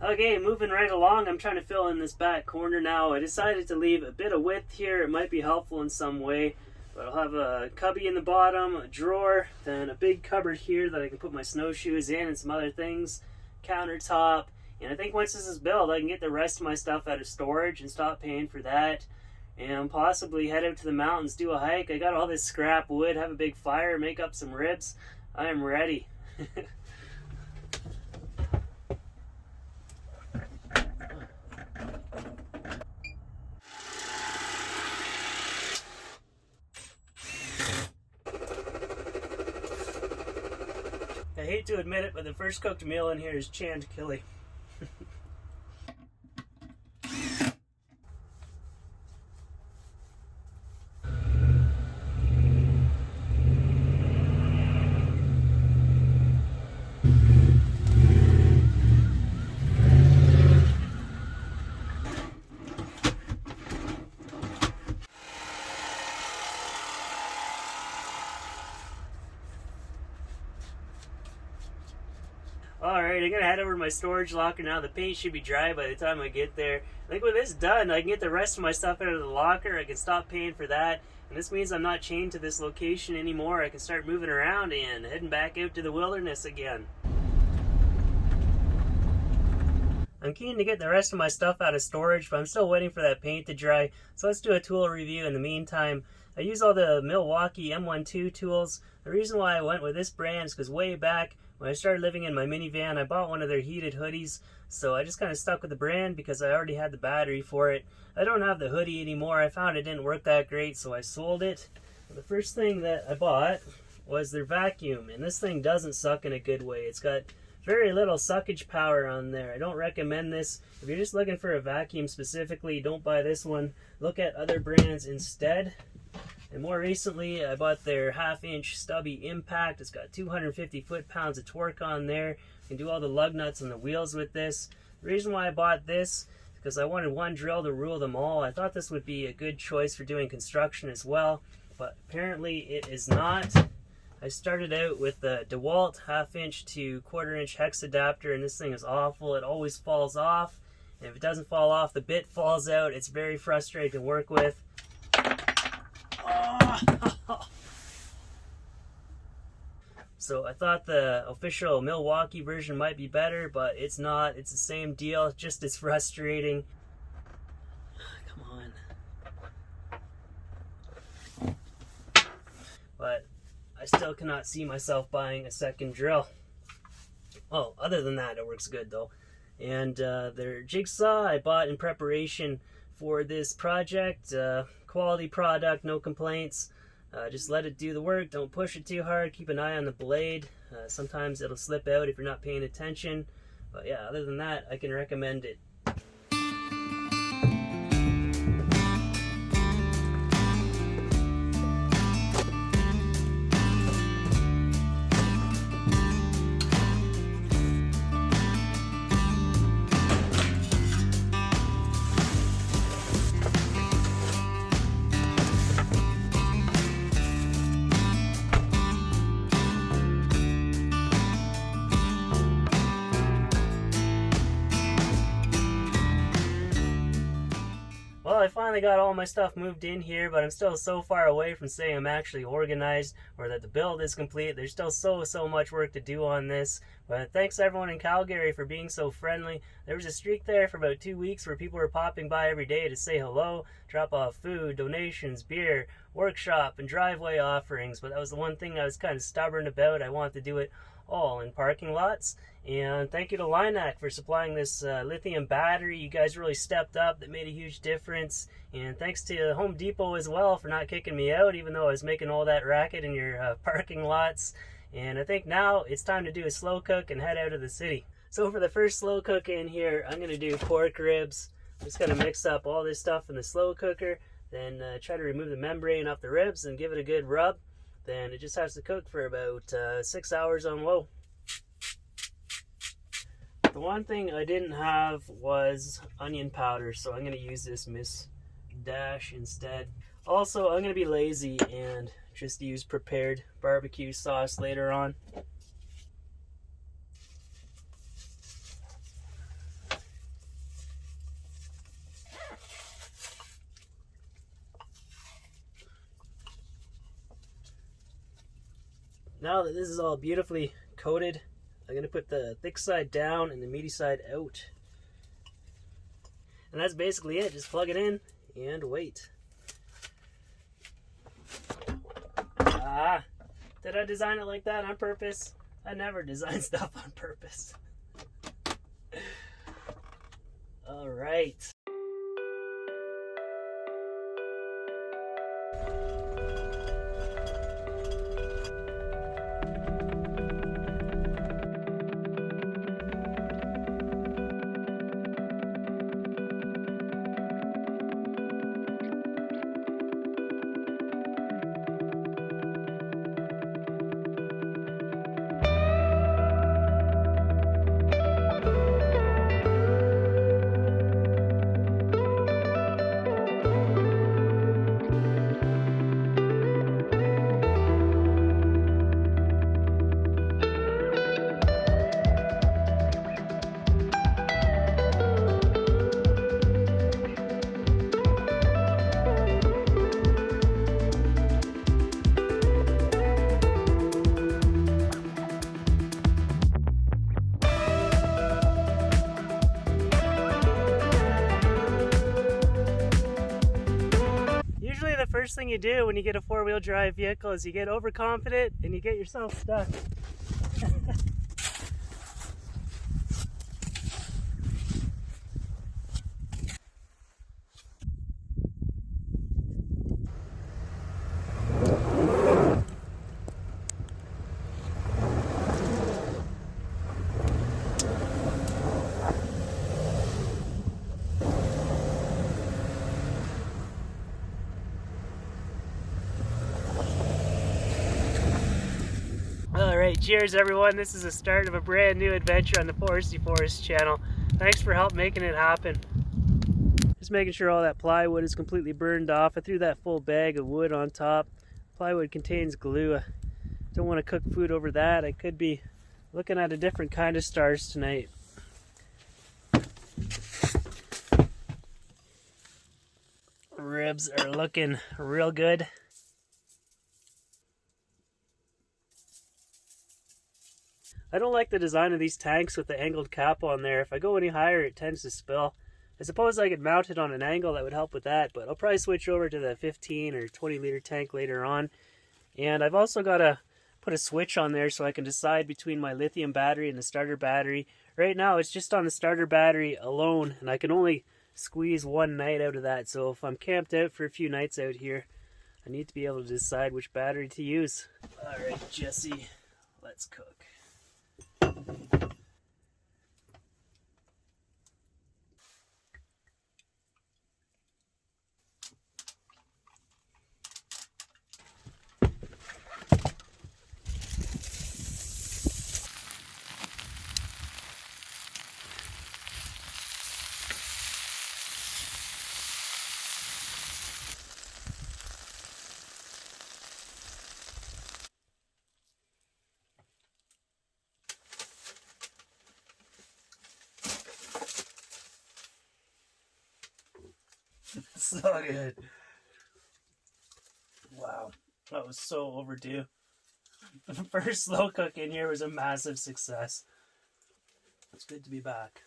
Okay, moving right along, I'm trying to fill in this back corner now. I decided to leave a bit of width here. It might be helpful in some way. But I'll have a cubby in the bottom, a drawer, then a big cupboard here that I can put my snowshoes in and some other things, countertop. And I think once this is built, I can get the rest of my stuff out of storage and stop paying for that. And possibly head out to the mountains, do a hike. I got all this scrap wood, have a big fire, make up some ribs. I am ready. I hate to admit it, but the first cooked meal in here is chantilly. Alright, I'm going to head over to my storage locker now. The paint should be dry by the time I get there. I think when this is done, I can get the rest of my stuff out of the locker. I can stop paying for that. And this means I'm not chained to this location anymore. I can start moving around and heading back out to the wilderness again. I'm keen to get the rest of my stuff out of storage, but I'm still waiting for that paint to dry. So let's do a tool review in the meantime. I use all the Milwaukee M12 tools. The reason why I went with this brand is because way back when I started living in my minivan, I bought one of their heated hoodies, so I just kind of stuck with the brand because I already had the battery for it. I don't have the hoodie anymore. I found it didn't work that great, so I sold it. The first thing that I bought was their vacuum, and this thing doesn't suck in a good way. It's got very little suckage power on there. I don't recommend this. If you're just looking for a vacuum specifically, don't buy this one. Look at other brands instead. And more recently, I bought their 1/2-inch stubby impact. It's got 250 foot-pounds of torque on there. You can do all the lug nuts on the wheels with this. The reason why I bought this is because I wanted one drill to rule them all. I thought this would be a good choice for doing construction as well, but apparently it is not. I started out with the DeWalt 1/2-inch to 1/4-inch hex adapter, and this thing is awful. It always falls off, and if it doesn't fall off, the bit falls out. It's very frustrating to work with. So I thought the official Milwaukee version might be better, but it's not. It's the same deal, just as frustrating. Come on. But I still cannot see myself buying a second drill. Oh, other than that, it works good though. And their jigsaw I bought in preparation for this project. Quality product, no complaints. Just let it do the work. Don't push it too hard. Keep an eye on the blade. Sometimes it'll slip out if you're not paying attention. But yeah, other than that, I can recommend it. Well, I finally got all my stuff moved in here, but I'm still so far away from saying I'm actually organized or that the build is complete. There's still so much work to do on this. But thanks everyone in Calgary for being so friendly. There was a streak there for about 2 weeks where people were popping by every day to say hello, drop off food, donations, beer, workshop, and driveway offerings. But that was the one thing I was kind of stubborn about. I wanted to do it all in parking lots. And thank you to Linac for supplying this lithium battery. You guys really stepped up. That made a huge difference. And thanks to Home Depot as well for not kicking me out, even though I was making all that racket in your parking lots. And I think now it's time to do a slow cook and head out of the city. So for the first slow cook in here, I'm going to do pork ribs. I'm just going to mix up all this stuff in the slow cooker, then try to remove the membrane off the ribs and give it a good rub. Then it just has to cook for about 6 hours on low. The one thing I didn't have was onion powder, so I'm going to use this Miss Dash instead. Also, I'm going to be lazy and just use prepared barbecue sauce later on. Now that this is all beautifully coated, I'm going to put the thick side down and the meaty side out. And that's basically it. Just plug it in and wait. Ah, did I design it like that on purpose? I never design stuff on purpose. All right. Usually the first thing you do when you get a four-wheel drive vehicle is you get overconfident and you get yourself stuck. Alright, cheers everyone. This is the start of a brand new adventure on the Foresty Forest channel. Thanks for help making it happen. Just making sure all that plywood is completely burned off. I threw that full bag of wood on top. Plywood contains glue. I don't want to cook food over that. I could be looking at a different kind of stars tonight. Ribs are looking real good. I don't like the design of these tanks with the angled cap on there. If I go any higher, it tends to spill. I suppose I could mount it on an angle that would help with that, but I'll probably switch over to the 15 or 20 liter tank later on. And I've also got to put a switch on there so I can decide between my lithium battery and the starter battery. Right now it's just on the starter battery alone, and I can only squeeze one night out of that. So if I'm camped out for a few nights out here, I need to be able to decide which battery to use. Alright, Jesse, let's cook. So good. Wow, that was so overdue. The first slow cook in here was a massive success. It's good to be back.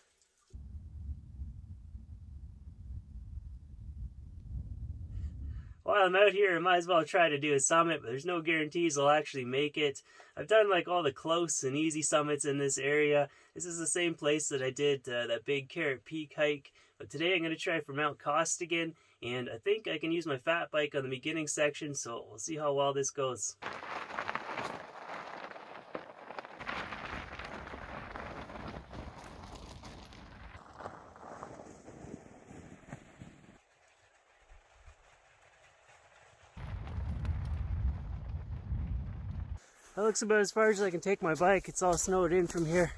While I'm out here, I might as well try to do a summit, but there's no guarantees I'll actually make it. I've done like all the close and easy summits in this area. This is the same place that I did that big Carrot Peak hike, but today I'm going to try for Mount Costigan, and I think I can use my fat bike on the beginning section, so we'll see how well this goes. That looks about as far as I can take my bike. It's all snowed in from here.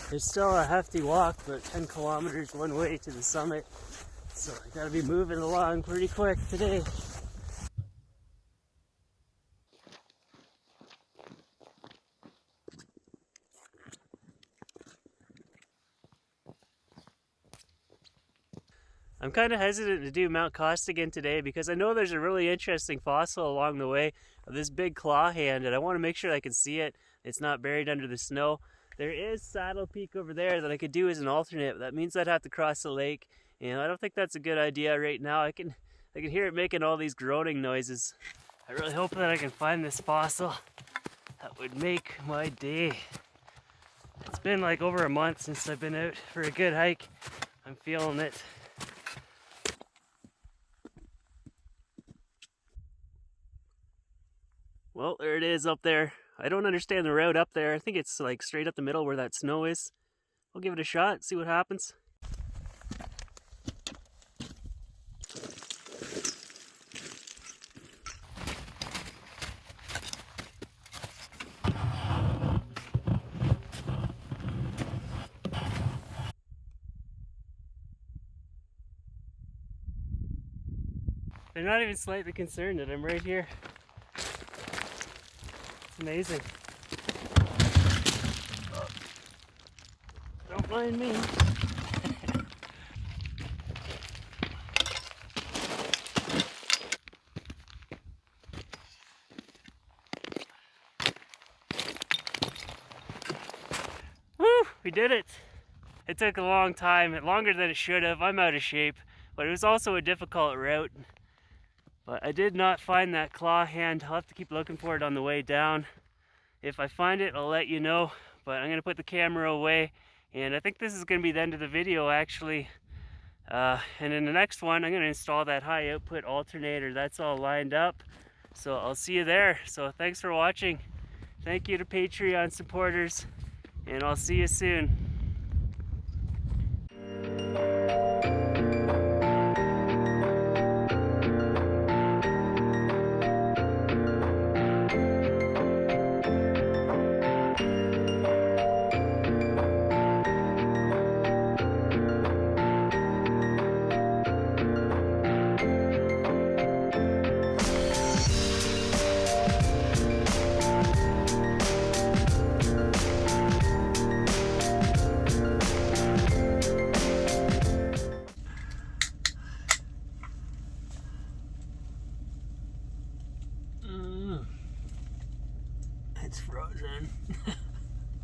There's still a hefty walk, but 10 kilometers one way to the summit. So I gotta be moving along pretty quick today. I'm kind of hesitant to do Mount Costigan today because I know there's a really interesting fossil along the way of this big claw hand, and I want to make sure I can see it. It's not buried under the snow. There is Saddle Peak over there that I could do as an alternate. That means I'd have to cross the lake, and I don't think that's a good idea right now. I can hear it making all these groaning noises. I really hope that I can find this fossil. That would make my day. It's been like over a month since I've been out for a good hike. I'm feeling it. Well, there it is up there. I don't understand the route up there. I think it's like straight up the middle where that snow is. I'll give it a shot, see what happens. They're not even slightly concerned that I'm right here. It's amazing. Oh, don't mind me. Woo! We did it! It took a long time, longer than it should have. I'm out of shape, but it was also a difficult route. But I did not find that claw hand. I'll have to keep looking for it on the way down. If I find it, I'll let you know. But I'm going to put the camera away. And I think this is going to be the end of the video, actually. And in the next one, I'm going to install that high output alternator. That's all lined up. So I'll see you there. So thanks for watching. Thank you to Patreon supporters. And I'll see you soon.